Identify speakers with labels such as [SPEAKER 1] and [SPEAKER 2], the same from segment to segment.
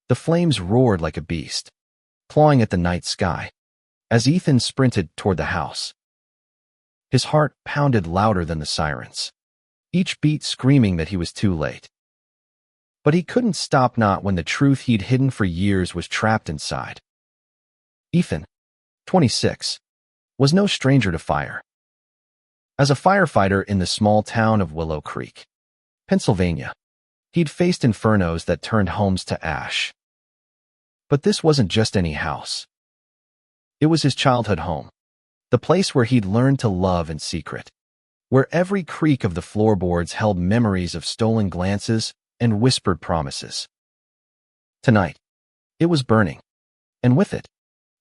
[SPEAKER 1] The flames roared like a beast, clawing at the night sky, as Ethan sprinted toward the house. His heart pounded louder than the sirens, each beat screaming that he was too late. But he couldn't stop, not when the truth he'd hidden for years was trapped inside. Ethan, 26, was no stranger to fire. As a firefighter in the small town of Willow Creek, Pennsylvania, he'd faced infernos that turned homes to ash. But this wasn't just any house. It was his childhood home, the place where he'd learned to love in secret, where every creak of the floorboards held memories of stolen glances and whispered promises. Tonight, it was burning, and with it,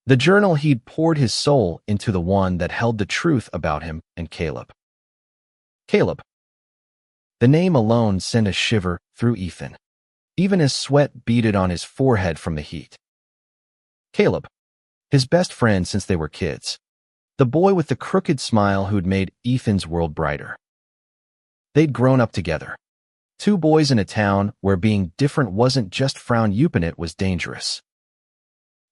[SPEAKER 1] the journal he'd poured his soul into, the one that held the truth about him and Caleb. Caleb. The name alone sent a shiver through Ethan, even as sweat beaded on his forehead from the heat. Caleb, his best friend since they were kids, the boy with the crooked smile who'd made Ethan's world brighter. They'd grown up together, two boys in a town where being different wasn't just frowned upon, it was dangerous.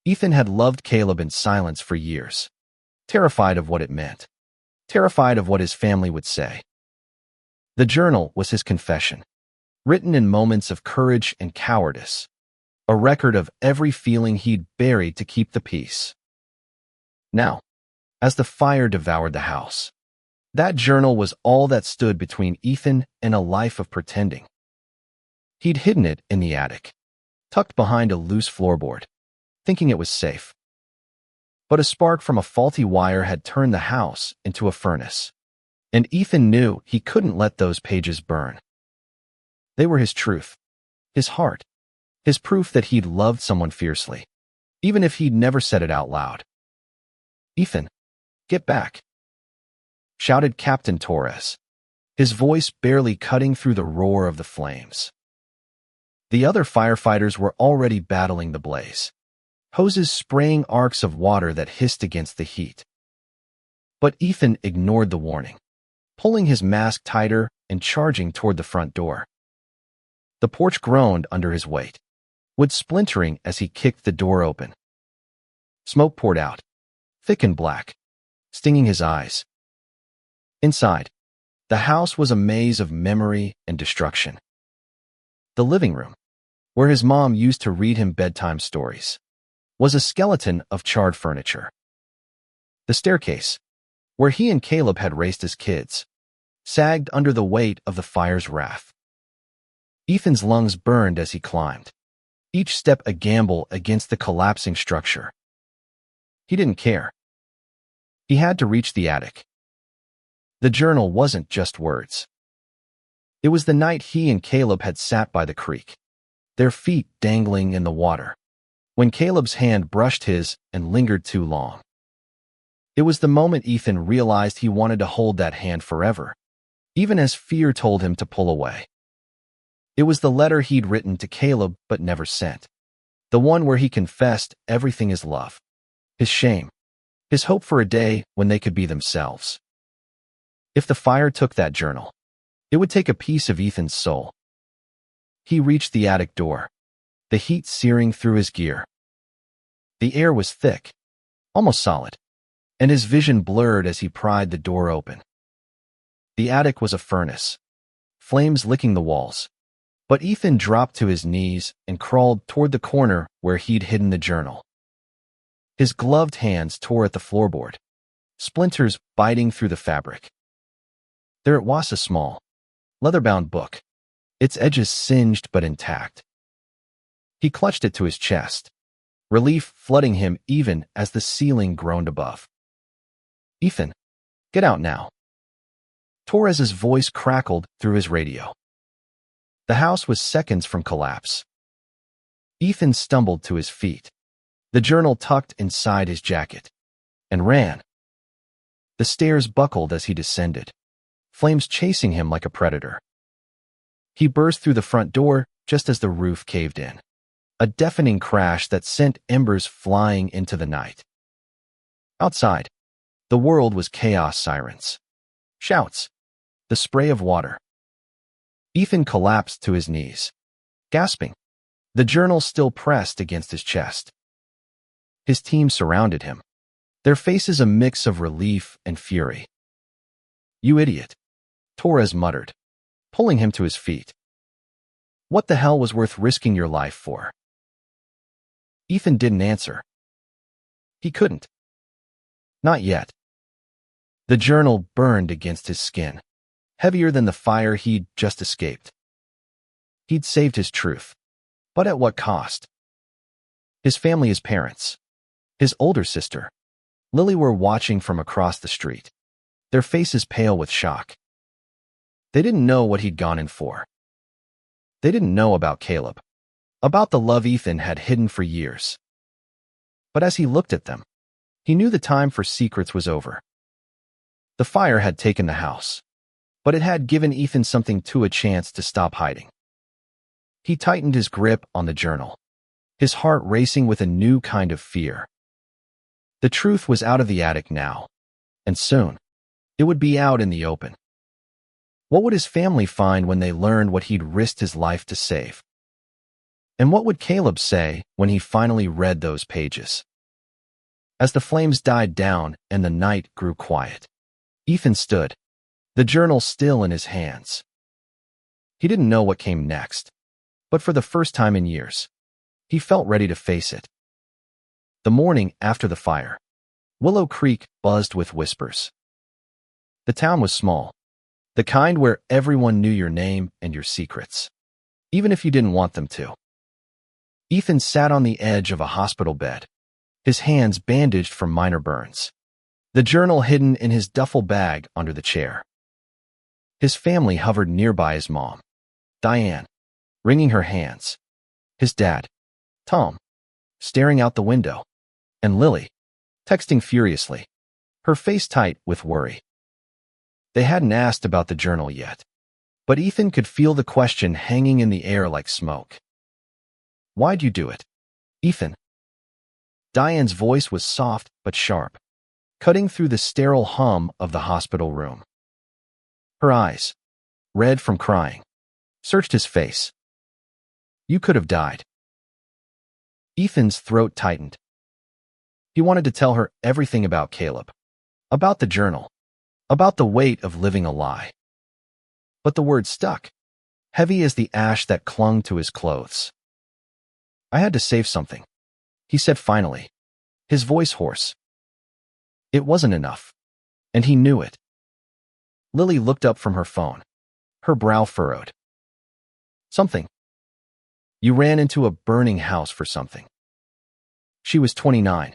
[SPEAKER 1] Ethan had loved Caleb in silence for years, terrified of what it meant, terrified of what his family would say. The journal was his confession, written in moments of courage and cowardice, a record of every feeling he'd buried to keep the peace. Now, as the fire devoured the house, that journal was all that stood between Ethan and a life of pretending. He'd hidden it in the attic, tucked behind a loose floorboard, thinking it was safe. But a spark from a faulty wire had turned the house into a furnace, and Ethan knew he couldn't let those pages burn. They were his truth, his heart, his proof that he'd loved someone fiercely, even if he'd never said it out loud. "Ethan, get back," shouted Captain Torres, his voice barely cutting through the roar of the flames. The other firefighters were already battling the blaze, hoses spraying arcs of water that hissed against the heat. But Ethan ignored the warning, pulling his mask tighter and charging toward the front door. The porch groaned under his weight, wood splintering as he kicked the door open. Smoke poured out, thick and black, stinging his eyes. Inside, the house was a maze of memory and destruction. The living room, where his mom used to read him bedtime stories, was a skeleton of charred furniture. The staircase, where he and Caleb had raced as kids, sagged under the weight of the fire's wrath. Ethan's lungs burned as he climbed, each step a gamble against the collapsing structure. He didn't care. He had to reach the attic. The journal wasn't just words. It was the night he and Caleb had sat by the creek, their feet dangling in the water, when Caleb's hand brushed his and lingered too long. It was the moment Ethan realized he wanted to hold that hand forever, even as fear told him to pull away. It was the letter he'd written to Caleb but never sent, the one where he confessed everything: his love, his shame, his hope for a day when they could be themselves. If the fire took that journal, it would take a piece of Ethan's soul. He reached the attic door, the heat searing through his gear. The air was thick, almost solid, and his vision blurred as he pried the door open. The attic was a furnace, flames licking the walls, but Ethan dropped to his knees and crawled toward the corner where he'd hidden the journal. His gloved hands tore at the floorboard, splinters biting through the fabric. There it was, a small, leather-bound book, its edges singed but intact. He clutched it to his chest, relief flooding him even as the ceiling groaned above. "Ethan, get out now." Torres's voice crackled through his radio. The house was seconds from collapse. Ethan stumbled to his feet, the journal tucked inside his jacket, and ran. The stairs buckled as he descended, flames chasing him like a predator. He burst through the front door just as the roof caved in, a deafening crash that sent embers flying into the night. Outside, the world was chaos: sirens, shouts, the spray of water. Ethan collapsed to his knees, gasping, the journal still pressed against his chest. His team surrounded him, their faces a mix of relief and fury. "You idiot," Torres muttered, pulling him to his feet. "What the hell was worth risking your life for?" Ethan didn't answer. He couldn't. Not yet. The journal burned against his skin, heavier than the fire he'd just escaped. He'd saved his truth. But at what cost? His family, his parents, his older sister, Lily, were watching from across the street, their faces pale with shock. They didn't know what he'd gone in for. They didn't know about Caleb, about the love Ethan had hidden for years. But as he looked at them, he knew the time for secrets was over. The fire had taken the house, but it had given Ethan something to a chance to stop hiding. He tightened his grip on the journal, his heart racing with a new kind of fear. The truth was out of the attic now, and soon, it would be out in the open. What would his family find when they learned what he'd risked his life to save? And what would Caleb say when he finally read those pages? As the flames died down and the night grew quiet, Ethan stood, the journal still in his hands. He didn't know what came next, but for the first time in years, he felt ready to face it. The morning after the fire, Willow Creek buzzed with whispers. The town was small, the kind where everyone knew your name and your secrets, even if you didn't want them to. Ethan sat on the edge of a hospital bed, his hands bandaged from minor burns, the journal hidden in his duffel bag under the chair. His family hovered nearby, his mom, Diane, wringing her hands, his dad, Tom, staring out the window, and Lily, texting furiously, her face tight with worry. They hadn't asked about the journal yet, but Ethan could feel the question hanging in the air like smoke. "Why'd you do it, Ethan?" Diane's voice was soft but sharp, cutting through the sterile hum of the hospital room. Her eyes, red from crying, searched his face. "You could have died." Ethan's throat tightened. He wanted to tell her everything about Caleb, about the journal, about the weight of living a lie. But the words stuck, heavy as the ash that clung to his clothes. "I had to save something," he said finally, his voice hoarse. It wasn't enough, and he knew it. Lily looked up from her phone, her brow furrowed. "Something. You ran into a burning house for something." She was 29,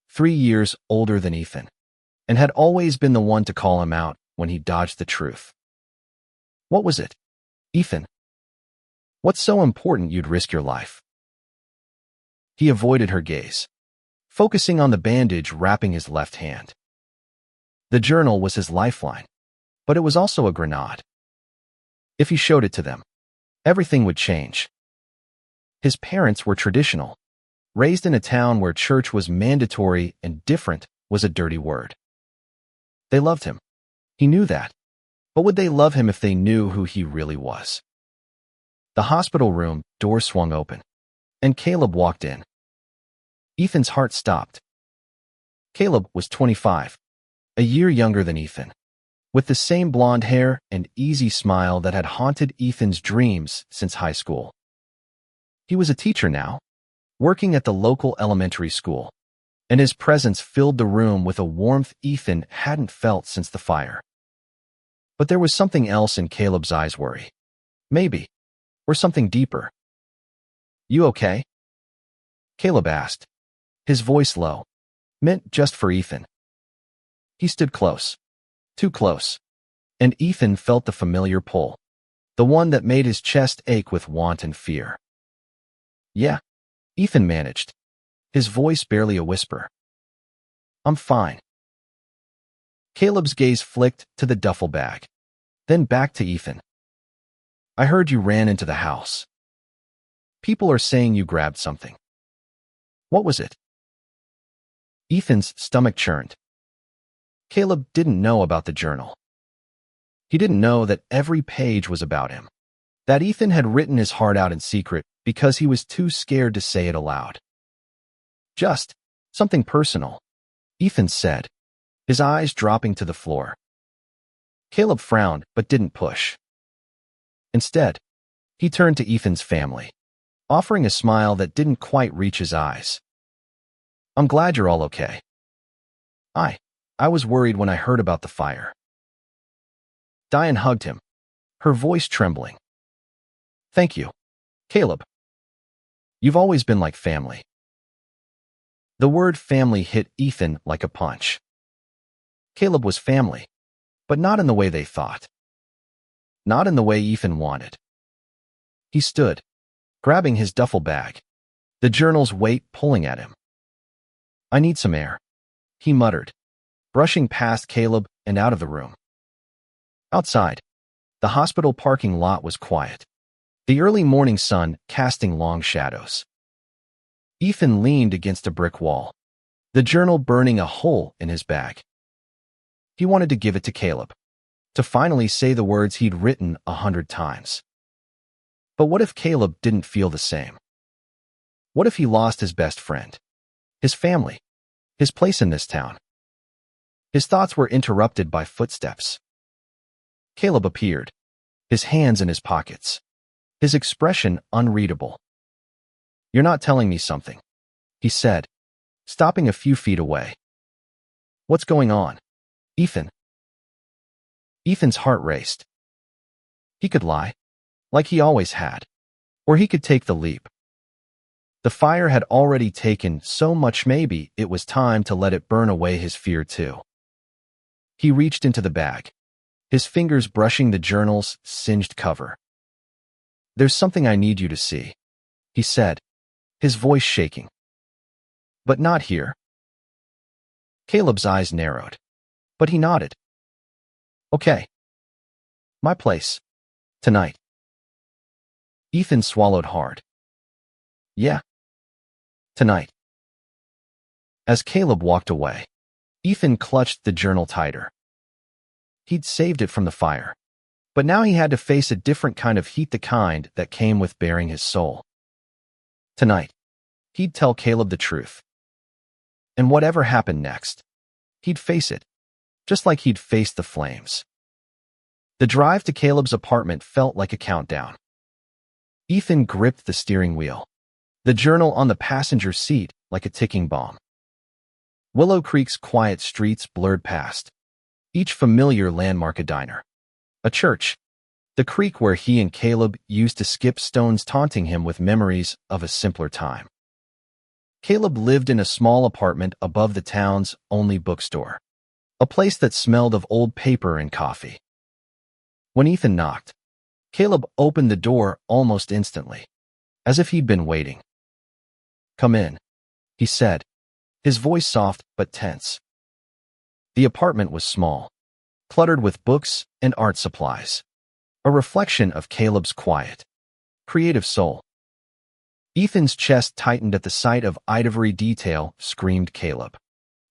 [SPEAKER 1] 3 years older than Ethan, and had always been the one to call him out when he dodged the truth. "What was it, Ethan? What's so important you'd risk your life?" He avoided her gaze, focusing on the bandage wrapping his left hand. The journal was his lifeline, but it was also a grenade. If he showed it to them, everything would change. His parents were traditional, raised in a town where church was mandatory and different was a dirty word. They loved him. He knew that. But would they love him if they knew who he really was? The hospital room door swung open, and Caleb walked in. Ethan's heart stopped. Caleb was 25, a year younger than Ethan, with the same blonde hair and easy smile that had haunted Ethan's dreams since high school. He was a teacher now, working at the local elementary school, and his presence filled the room with a warmth Ethan hadn't felt since the fire. But there was something else in Caleb's eyes, worry. Maybe. Or something deeper. "You okay?" Caleb asked, his voice low, meant just for Ethan. He stood close, too close, and Ethan felt the familiar pull, the one that made his chest ache with want and fear. "Yeah," Ethan managed, his voice barely a whisper. "I'm fine." Caleb's gaze flicked to the duffel bag, then back to Ethan. "I heard you ran into the house. People are saying you grabbed something. What was it?" Ethan's stomach churned. Caleb didn't know about the journal. He didn't know that every page was about him, that Ethan had written his heart out in secret because he was too scared to say it aloud. Just something personal, Ethan said, his eyes dropping to the floor. Caleb frowned but didn't push. Instead, he turned to Ethan's family, offering a smile that didn't quite reach his eyes. I'm glad you're all okay. I was worried when I heard about the fire. Diane hugged him, her voice trembling. Thank you, Caleb. You've always been like family. The word family hit Ethan like a punch. Caleb was family, but not in the way they thought. Not in the way Ethan wanted. He stood, grabbing his duffel bag, the journal's weight pulling at him. I need some air, he muttered, brushing past Caleb and out of the room. Outside, the hospital parking lot was quiet, the early morning sun casting long shadows. Ethan leaned against a brick wall, the journal burning a hole in his bag. He wanted to give it to Caleb, to finally say the words he'd written 100 times. But what if Caleb didn't feel the same? What if he lost his best friend, his family, his place in this town? His thoughts were interrupted by footsteps. Caleb appeared, his hands in his pockets, his expression unreadable. You're not telling me something, he said, stopping a few feet away. What's going on, Ethan? Ethan's heart raced. He could lie, like he always had, or he could take the leap. The fire had already taken so much, maybe it was time to let it burn away his fear too. He reached into the bag, his fingers brushing the journal's singed cover. There's something I need you to see, he said, his voice shaking. But not here. Caleb's eyes narrowed, but he nodded. Okay. My place. Tonight. Ethan swallowed hard. Yeah. Tonight. As Caleb walked away, Ethan clutched the journal tighter. He'd saved it from the fire, but now he had to face a different kind of heat, the kind that came with bearing his soul. Tonight, he'd tell Caleb the truth. And whatever happened next, he'd face it, just like he'd faced the flames. The drive to Caleb's apartment felt like a countdown. Ethan gripped the steering wheel, the journal on the passenger seat like a ticking bomb. Willow Creek's quiet streets blurred past, each familiar landmark: a diner, a church, the creek where he and Caleb used to skip stones, taunting him with memories of a simpler time. Caleb lived in a small apartment above the town's only bookstore, a place that smelled of old paper and coffee. When Ethan knocked, Caleb opened the door almost instantly, as if he'd been waiting. Come in, he said, his voice soft but tense. The apartment was small, cluttered with books and art supplies, a reflection of Caleb's quiet, creative soul. Ethan's chest tightened at the sight of ivory detail, screamed Caleb,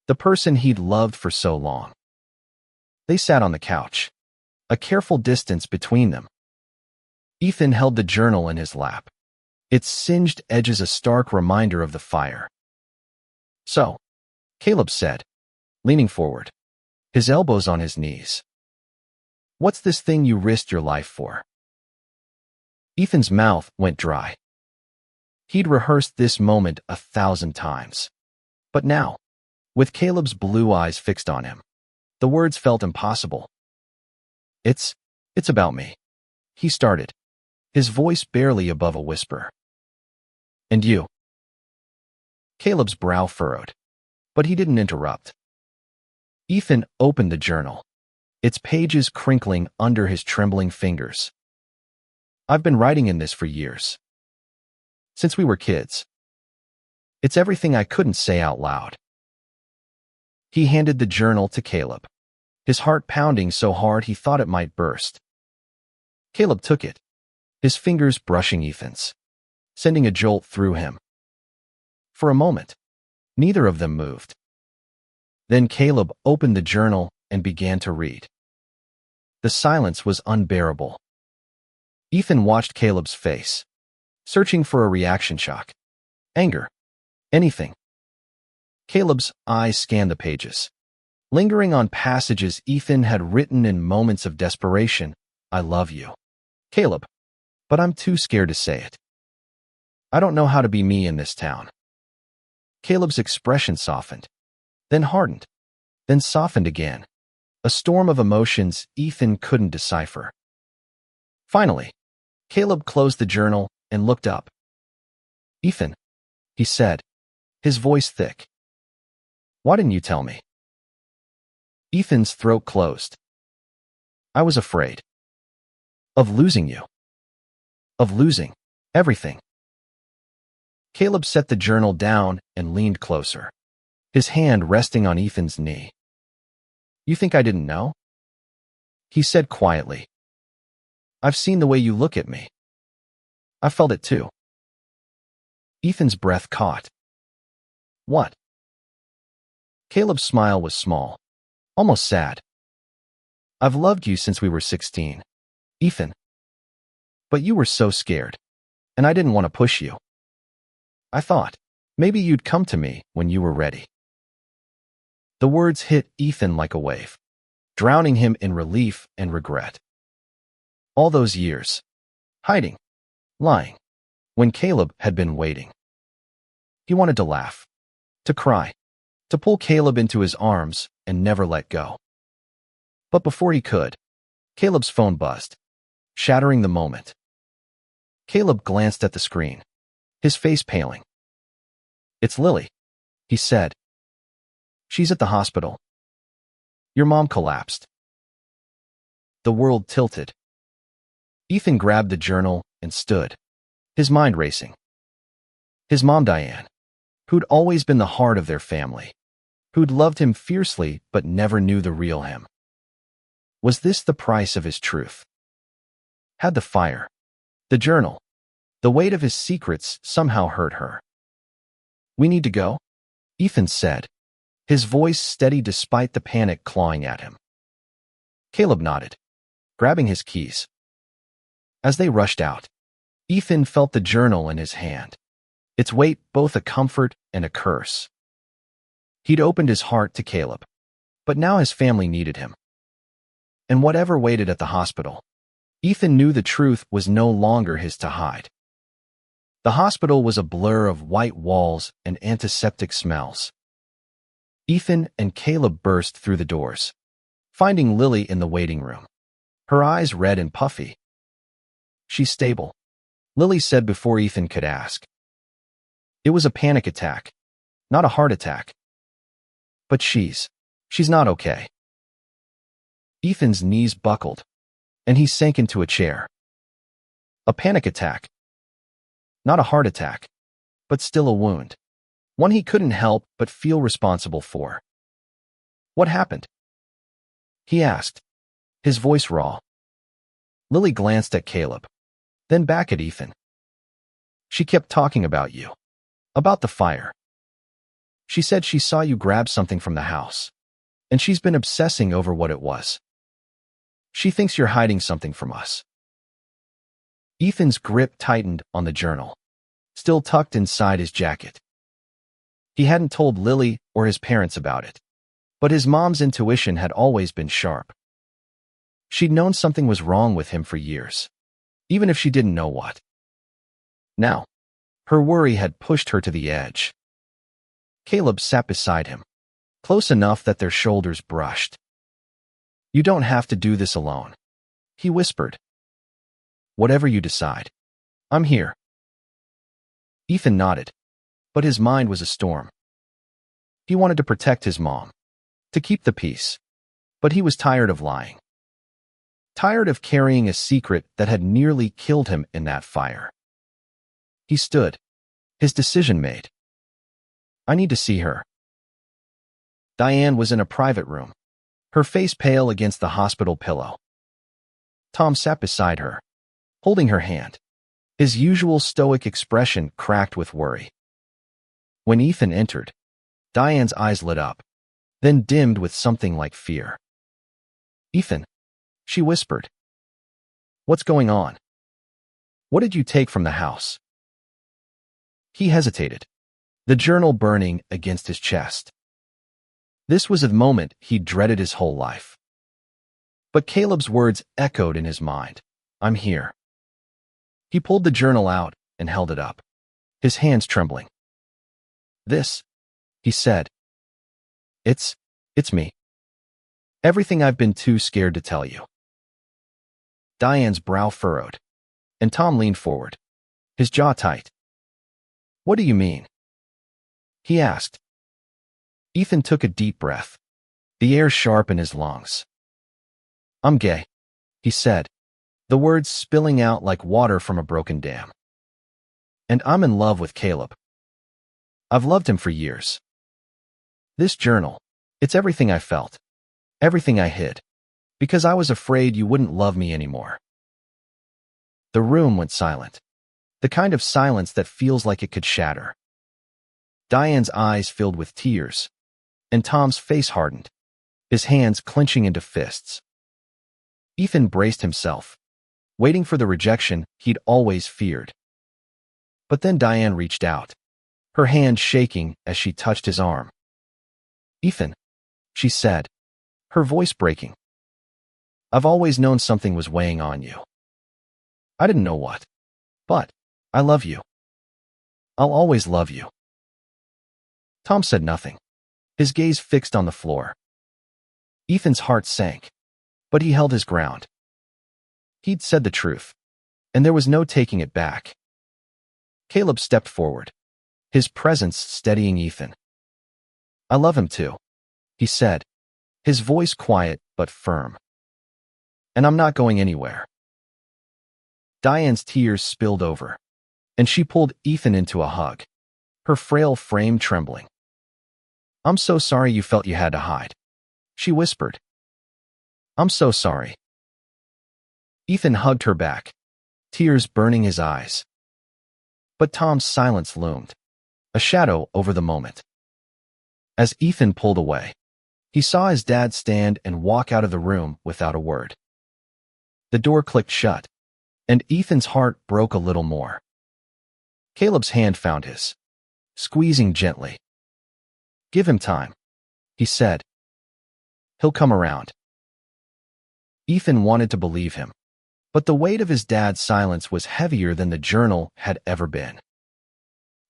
[SPEAKER 1] the person he'd loved for so long. They sat on the couch, a careful distance between them. Ethan held the journal in his lap, its singed edges a stark reminder of the fire. So, Caleb said, leaning forward, his elbows on his knees. What's this thing you risked your life for? Ethan's mouth went dry. He'd rehearsed this moment 1,000 times. But now, with Caleb's blue eyes fixed on him, the words felt impossible. It's about me, he started, his voice barely above a whisper. And you? Caleb's brow furrowed, but he didn't interrupt. Ethan opened the journal, its pages crinkling under his trembling fingers. I've been writing in this for years. Since we were kids. It's everything I couldn't say out loud. He handed the journal to Caleb, his heart pounding so hard he thought it might burst. Caleb took it, his fingers brushing Ethan's, sending a jolt through him. For a moment, neither of them moved. Then Caleb opened the journal and began to read. The silence was unbearable. Ethan watched Caleb's face, searching for a reaction shock. Anger. Anything. Caleb's eyes scanned the pages, lingering on passages Ethan had written in moments of desperation. I love you, Caleb, but I'm too scared to say it. I don't know how to be me in this town. Caleb's expression softened, then hardened, then softened again, a storm of emotions Ethan couldn't decipher. Finally, Caleb closed the journal and looked up. Ethan, he said, his voice thick. Why didn't you tell me? Ethan's throat closed. I was afraid. Of losing you. Of losing everything. Caleb set the journal down and leaned closer, his hand resting on Ethan's knee. You think I didn't know? He said quietly. I've seen the way you look at me. I felt it too. Ethan's breath caught. What? Caleb's smile was small, almost sad. I've loved you since we were 16, Ethan. But you were so scared, and I didn't want to push you. I thought, maybe you'd come to me when you were ready. The words hit Ethan like a wave, drowning him in relief and regret. All those years, hiding, lying, when Caleb had been waiting. He wanted to laugh, to cry, to pull Caleb into his arms and never let go. But before he could, Caleb's phone buzzed, shattering the moment. Caleb glanced at the screen, his face paling. It's Lily, he said. She's at the hospital. Your mom collapsed. The world tilted. Ethan grabbed the journal and stood, his mind racing. His mom, Diane, who'd always been the heart of their family, who'd loved him fiercely but never knew the real him. Was this the price of his truth? Had the fire, the journal, the weight of his secrets somehow hurt her? We need to go, Ethan said, his voice steady despite the panic clawing at him. Caleb nodded, grabbing his keys. As they rushed out, Ethan felt the journal in his hand, its weight both a comfort and a curse. He'd opened his heart to Caleb, but now his family needed him. And whatever waited at the hospital, Ethan knew the truth was no longer his to hide. The hospital was a blur of white walls and antiseptic smells. Ethan and Caleb burst through the doors, finding Lily in the waiting room, her eyes red and puffy. She's stable, Lily said before Ethan could ask. It was a panic attack, not a heart attack. But she's not okay. Ethan's knees buckled, and he sank into a chair. A panic attack. Not a heart attack, but still a wound. One he couldn't help but feel responsible for. What happened? He asked, his voice raw. Lily glanced at Caleb, then back at Ethan. She kept talking about you, about the fire. She said she saw you grab something from the house, and she's been obsessing over what it was. She thinks you're hiding something from us. Ethan's grip tightened on the journal, still tucked inside his jacket. He hadn't told Lily or his parents about it, but his mom's intuition had always been sharp. She'd known something was wrong with him for years, even if she didn't know what. Now, her worry had pushed her to the edge. Caleb sat beside him, close enough that their shoulders brushed. You don't have to do this alone, he whispered. Whatever you decide, I'm here. Ethan nodded, but his mind was a storm. He wanted to protect his mom, to keep the peace, but he was tired of lying. Tired of carrying a secret that had nearly killed him in that fire. He stood, his decision made. I need to see her. Diane was in a private room, her face pale against the hospital pillow. Tom sat beside her, holding her hand, his usual stoic expression cracked with worry. When Ethan entered, Diane's eyes lit up, then dimmed with something like fear. Ethan, she whispered. What's going on? What did you take from the house? He hesitated, the journal burning against his chest. This was a moment he'd dreaded his whole life. But Caleb's words echoed in his mind. I'm here. He pulled the journal out and held it up, his hands trembling. This, he said. It's me. Everything I've been too scared to tell you. Diane's brow furrowed, and Tom leaned forward, his jaw tight. What do you mean? He asked. Ethan took a deep breath, the air sharp in his lungs. I'm gay, he said, the words spilling out like water from a broken dam. And I'm in love with Caleb. I've loved him for years. This journal, it's everything I felt, everything I hid, because I was afraid you wouldn't love me anymore. The room went silent, the kind of silence that feels like it could shatter. Diane's eyes filled with tears, and Tom's face hardened, his hands clenching into fists. Ethan braced himself, waiting for the rejection he'd always feared. But then Diane reached out, her hand shaking as she touched his arm. Ethan, she said, her voice breaking. I've always known something was weighing on you. I didn't know what, but I love you. I'll always love you. Tom said nothing, his gaze fixed on the floor. Ethan's heart sank, but he held his ground. He'd said the truth, and there was no taking it back. Caleb stepped forward, his presence steadying Ethan. I love him too, he said, his voice quiet but firm. And I'm not going anywhere. Diane's tears spilled over, and she pulled Ethan into a hug, her frail frame trembling. I'm so sorry you felt you had to hide, she whispered. I'm so sorry. Ethan hugged her back, tears burning his eyes. But Tom's silence loomed, a shadow over the moment. As Ethan pulled away, he saw his dad stand and walk out of the room without a word. The door clicked shut, and Ethan's heart broke a little more. Caleb's hand found his, squeezing gently. Give him time, he said. He'll come around. Ethan wanted to believe him, but the weight of his dad's silence was heavier than the journal had ever been.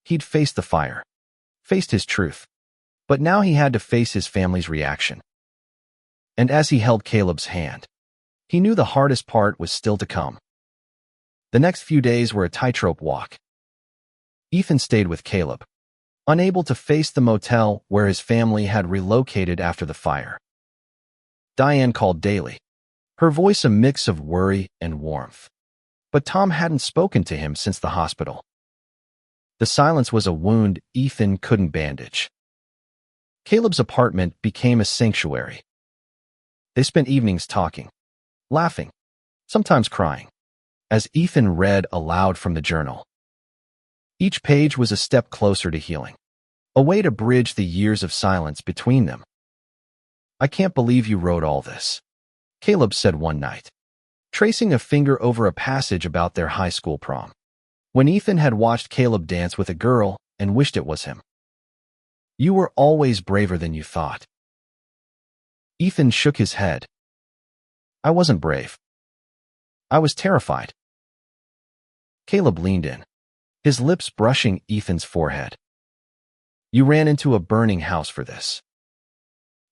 [SPEAKER 1] He'd faced the fire, faced his truth, but now he had to face his family's reaction. And as he held Caleb's hand, he knew the hardest part was still to come. The next few days were a tightrope walk. Ethan stayed with Caleb, unable to face the motel where his family had relocated after the fire. Diane called daily, her voice a mix of worry and warmth. But Tom hadn't spoken to him since the hospital. The silence was a wound Ethan couldn't bandage. Caleb's apartment became a sanctuary. They spent evenings talking, laughing, sometimes crying, as Ethan read aloud from the journal. Each page was a step closer to healing, a way to bridge the years of silence between them. I can't believe you wrote all this, Caleb said one night, tracing a finger over a passage about their high school prom, when Ethan had watched Caleb dance with a girl and wished it was him. You were always braver than you thought. Ethan shook his head. I wasn't brave. I was terrified. Caleb leaned in, his lips brushing Ethan's forehead. You ran into a burning house for this.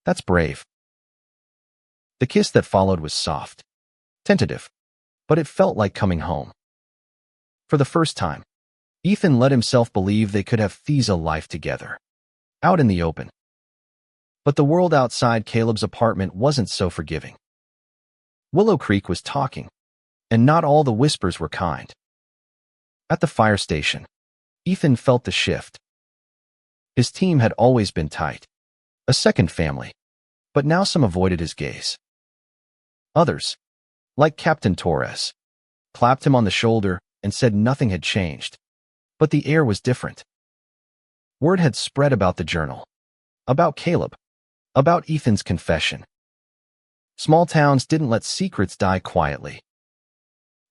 [SPEAKER 1] That's brave. The kiss that followed was soft, tentative, but it felt like coming home. For the first time, Ethan let himself believe they could have a life together, out in the open. But the world outside Caleb's apartment wasn't so forgiving. Willow Creek was talking, and not all the whispers were kind. At the fire station, Ethan felt the shift. His team had always been tight, a second family, but now some avoided his gaze. Others, like Captain Torres, clapped him on the shoulder and said nothing had changed, but the air was different. Word had spread about the journal, about Caleb, about Ethan's confession. Small towns didn't let secrets die quietly.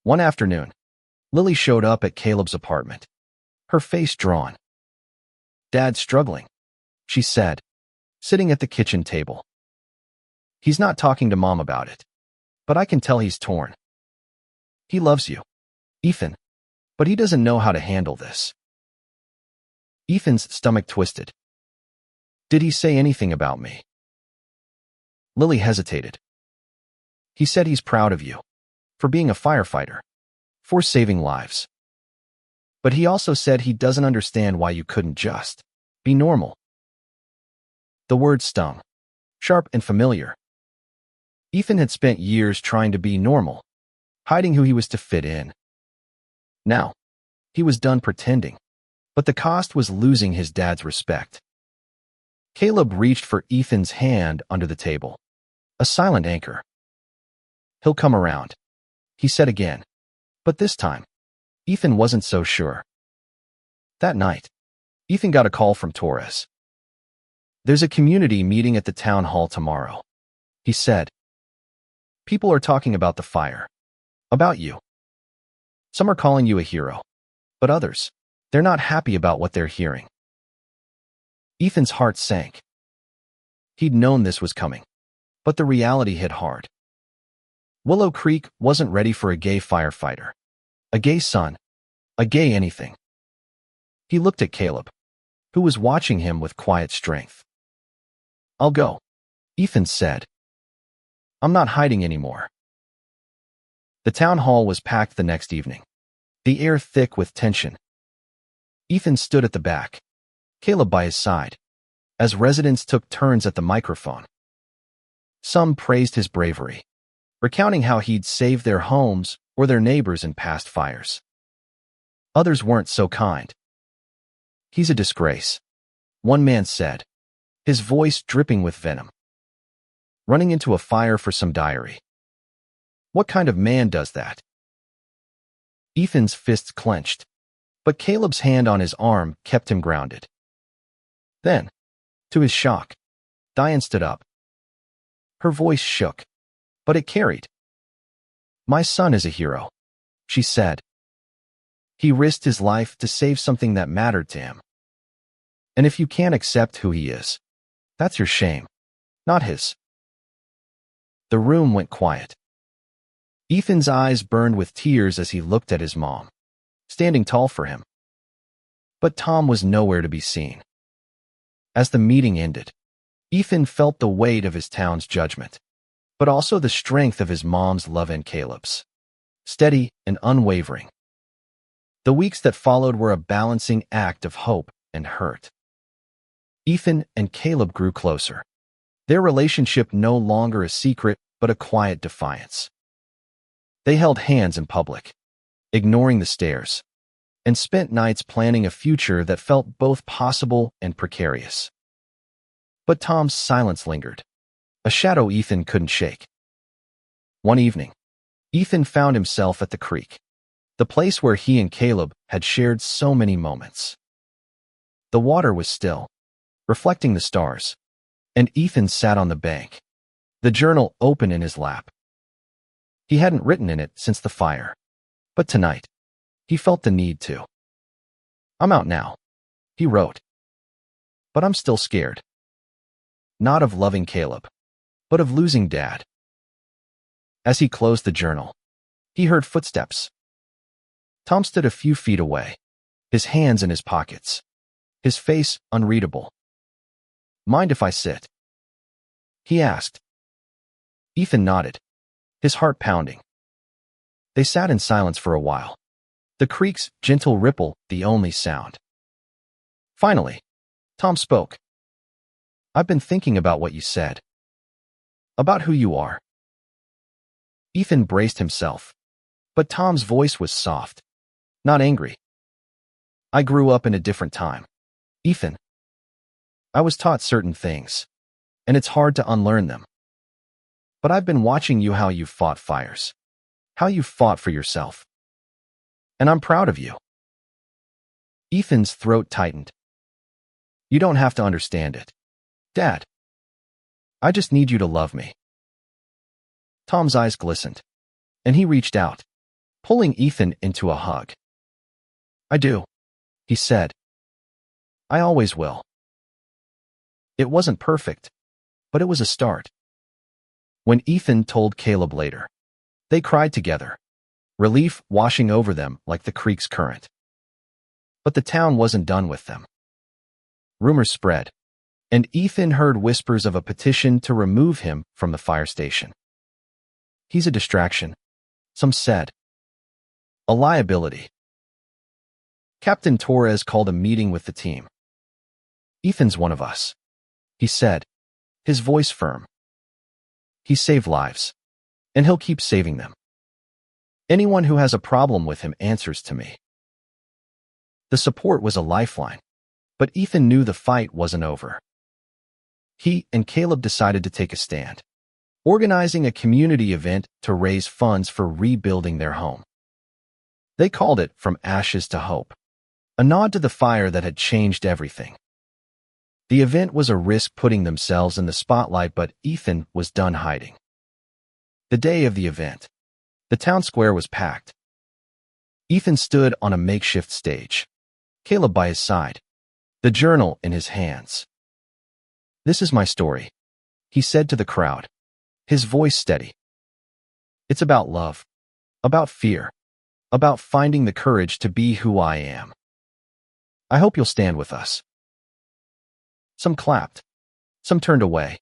[SPEAKER 1] One afternoon, Lily showed up at Caleb's apartment, her face drawn. "Dad's struggling," she said, sitting at the kitchen table. "He's not talking to Mom about it, but I can tell he's torn. He loves you, Ethan, but he doesn't know how to handle this." Ethan's stomach twisted. "Did he say anything about me?" Lily hesitated. "He said he's proud of you, for being a firefighter, for saving lives. But he also said he doesn't understand why you couldn't just be normal." The word stung, sharp and familiar. Ethan had spent years trying to be normal, hiding who he was to fit in. Now, he was done pretending, but the cost was losing his dad's respect. Caleb reached for Ethan's hand under the table, a silent anchor. "He'll come around," he said again, but this time, Ethan wasn't so sure. That night, Ethan got a call from Torres. "There's a community meeting at the town hall tomorrow," he said. "People are talking about the fire, about you. Some are calling you a hero, but others, they're not happy about what they're hearing." Ethan's heart sank. He'd known this was coming, but the reality hit hard. Willow Creek wasn't ready for a gay firefighter, a gay son, a gay anything. He looked at Caleb, who was watching him with quiet strength. "I'll go," Ethan said. "I'm not hiding anymore." The town hall was packed the next evening, the air thick with tension. Ethan stood at the back, Caleb by his side, as residents took turns at the microphone. Some praised his bravery, recounting how he'd saved their homes or their neighbors in past fires. Others weren't so kind. "He's a disgrace," one man said, his voice dripping with venom. "Running into a fire for some diary. What kind of man does that?" Ethan's fists clenched, but Caleb's hand on his arm kept him grounded. Then, to his shock, Diane stood up. Her voice shook, but it carried. "My son is a hero," she said. "He risked his life to save something that mattered to him. And if you can't accept who he is, that's your shame, not his." The room went quiet. Ethan's eyes burned with tears as he looked at his mom, standing tall for him. But Tom was nowhere to be seen. As the meeting ended, Ethan felt the weight of his town's judgment, but also the strength of his mom's love and Caleb's, steady and unwavering. The weeks that followed were a balancing act of hope and hurt. Ethan and Caleb grew closer, their relationship no longer a secret but a quiet defiance. They held hands in public, ignoring the stares, and spent nights planning a future that felt both possible and precarious. But Tom's silence lingered, a shadow Ethan couldn't shake. One evening, Ethan found himself at the creek, the place where he and Caleb had shared so many moments. The water was still, reflecting the stars, and Ethan sat on the bank, the journal open in his lap. He hadn't written in it since the fire, but tonight, he felt the need to. "I'm out now," he wrote. "But I'm still scared. Not of loving Caleb, but of losing Dad." As he closed the journal, he heard footsteps. Tom stood a few feet away, his hands in his pockets, his face unreadable. "Mind if I sit?" he asked. Ethan nodded, his heart pounding. They sat in silence for a while, the creek's gentle ripple the only sound. Finally, Tom spoke. "I've been thinking about what you said. About who you are." Ethan braced himself, but Tom's voice was soft, not angry. "I grew up in a different time, Ethan. I was taught certain things, and it's hard to unlearn them. But I've been watching you how you've fought fires, how you've fought for yourself. And I'm proud of you." Ethan's throat tightened. "You don't have to understand it, Dad. I just need you to love me." Tom's eyes glistened, and he reached out, pulling Ethan into a hug. "I do. He said, "I always will." It wasn't perfect, but it was a start. When Ethan told Caleb later, they cried together, relief washing over them like the creek's current. But the town wasn't done with them. Rumors spread, and Ethan heard whispers of a petition to remove him from the fire station. "He's a distraction," some said. "A liability." Captain Torres called a meeting with the team. "Ethan's one of us," he said, his voice firm. "He saved lives, and he'll keep saving them. Anyone who has a problem with him answers to me." The support was a lifeline, but Ethan knew the fight wasn't over. He and Caleb decided to take a stand, organizing a community event to raise funds for rebuilding their home. They called it From Ashes to Hope, a nod to the fire that had changed everything. The event was a risk putting themselves in the spotlight, but Ethan was done hiding. The day of the event, the town square was packed. Ethan stood on a makeshift stage, Caleb by his side, the journal in his hands. "This is my story," he said to the crowd, his voice steady. "It's about love, about fear, about finding the courage to be who I am. I hope you'll stand with us." Some clapped, some turned away,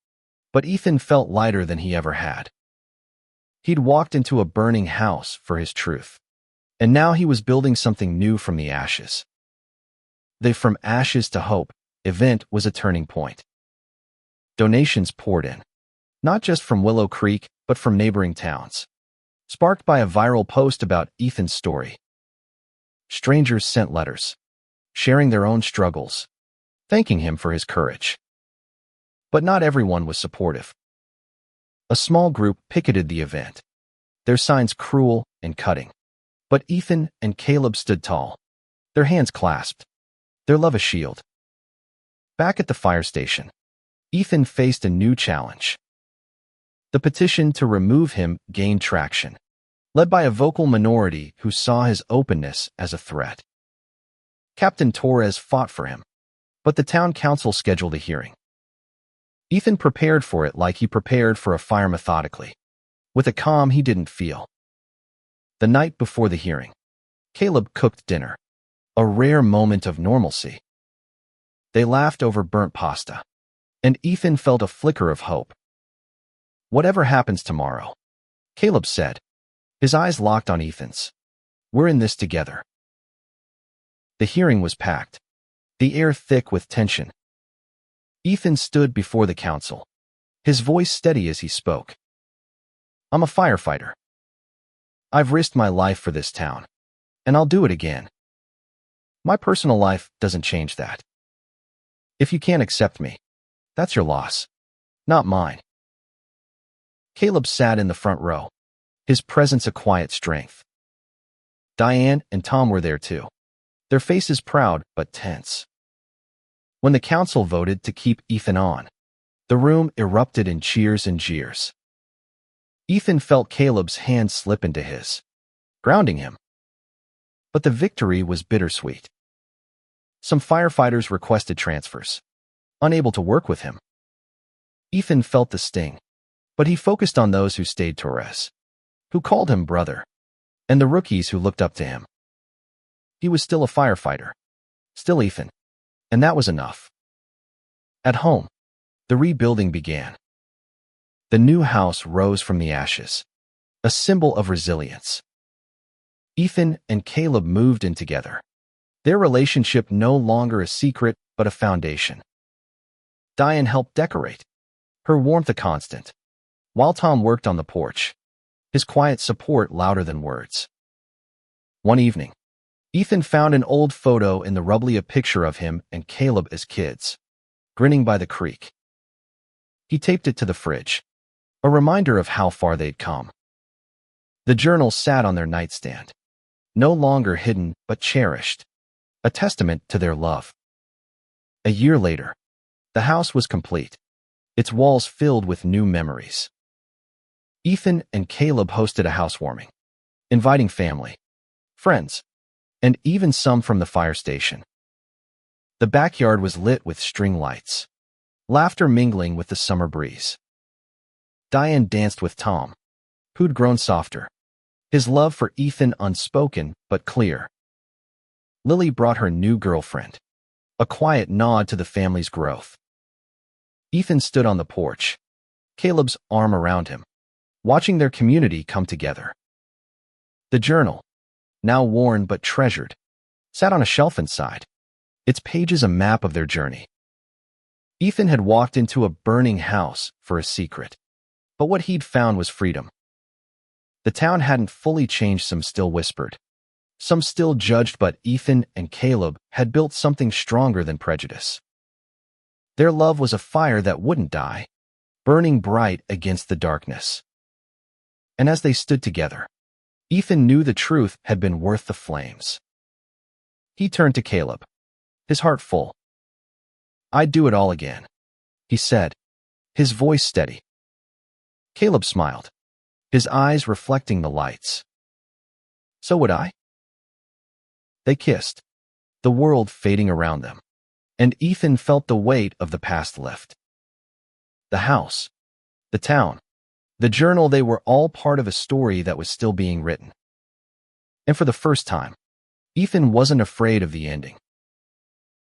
[SPEAKER 1] but Ethan felt lighter than he ever had. He'd walked into a burning house for his truth, and now he was building something new from the ashes. The From Ashes to Hope event was a turning point. Donations poured in, not just from Willow Creek, but from neighboring towns, sparked by a viral post about Ethan's story. Strangers sent letters, sharing their own struggles, thanking him for his courage. But not everyone was supportive. A small group picketed the event, their signs cruel and cutting. But Ethan and Caleb stood tall, their hands clasped, their love a shield. Back at the fire station, Ethan faced a new challenge. The petition to remove him gained traction, led by a vocal minority who saw his openness as a threat. Captain Torres fought for him, but the town council scheduled a hearing. Ethan prepared for it like he prepared for a fire methodically, with a calm he didn't feel. The night before the hearing, Caleb cooked dinner, a rare moment of normalcy. They laughed over burnt pasta, and Ethan felt a flicker of hope. "Whatever happens tomorrow," Caleb said, his eyes locked on Ethan's, "we're in this together." The hearing was packed, the air thick with tension. Ethan stood before the council, his voice steady as he spoke. "I'm a firefighter. I've risked my life for this town, and I'll do it again. My personal life doesn't change that. If you can't accept me, that's your loss, not mine." Caleb sat in the front row, his presence a quiet strength. Diane and Tom were there too, their faces proud but tense. When the council voted to keep Ethan on, the room erupted in cheers and jeers. Ethan felt Caleb's hand slip into his, grounding him. But the victory was bittersweet. Some firefighters requested transfers, unable to work with him. Ethan felt the sting, but he focused on those who stayed. Torres, who called him brother, and the rookies who looked up to him. He was still a firefighter, still Ethan, and that was enough. At home, the rebuilding began. The new house rose from the ashes, a symbol of resilience. Ethan and Caleb moved in together, their relationship no longer a secret but a foundation. Diane helped decorate, her warmth a constant, while Tom worked on the porch, his quiet support louder than words. One evening, Ethan found an old photo in the rubbly, a picture of him and Caleb as kids, grinning by the creek. He taped it to the fridge, a reminder of how far they'd come. The journal sat on their nightstand, no longer hidden but cherished, a testament to their love. A year later, the house was complete, its walls filled with new memories. Ethan and Caleb hosted a housewarming, inviting family, friends, and even some from the fire station. The backyard was lit with string lights, laughter mingling with the summer breeze. Diane danced with Tom, who'd grown softer, his love for Ethan unspoken but clear. Lily brought her new girlfriend, a quiet nod to the family's growth. Ethan stood on the porch, Caleb's arm around him, watching their community come together. The journal, now worn but treasured, sat on a shelf inside, its pages a map of their journey. Ethan had walked into a burning house for a secret, but what he'd found was freedom. The town hadn't fully changed, some still whispered. Some still judged, but Ethan and Caleb had built something stronger than prejudice. Their love was a fire that wouldn't die, burning bright against the darkness. And as they stood together, Ethan knew the truth had been worth the flames. He turned to Caleb, his heart full. "I'd do it all again," he said, his voice steady. Caleb smiled, his eyes reflecting the lights. "So would I." They kissed, the world fading around them, and Ethan felt the weight of the past lift. The house, the town, the journal, they were all part of a story that was still being written. And for the first time, Ethan wasn't afraid of the ending.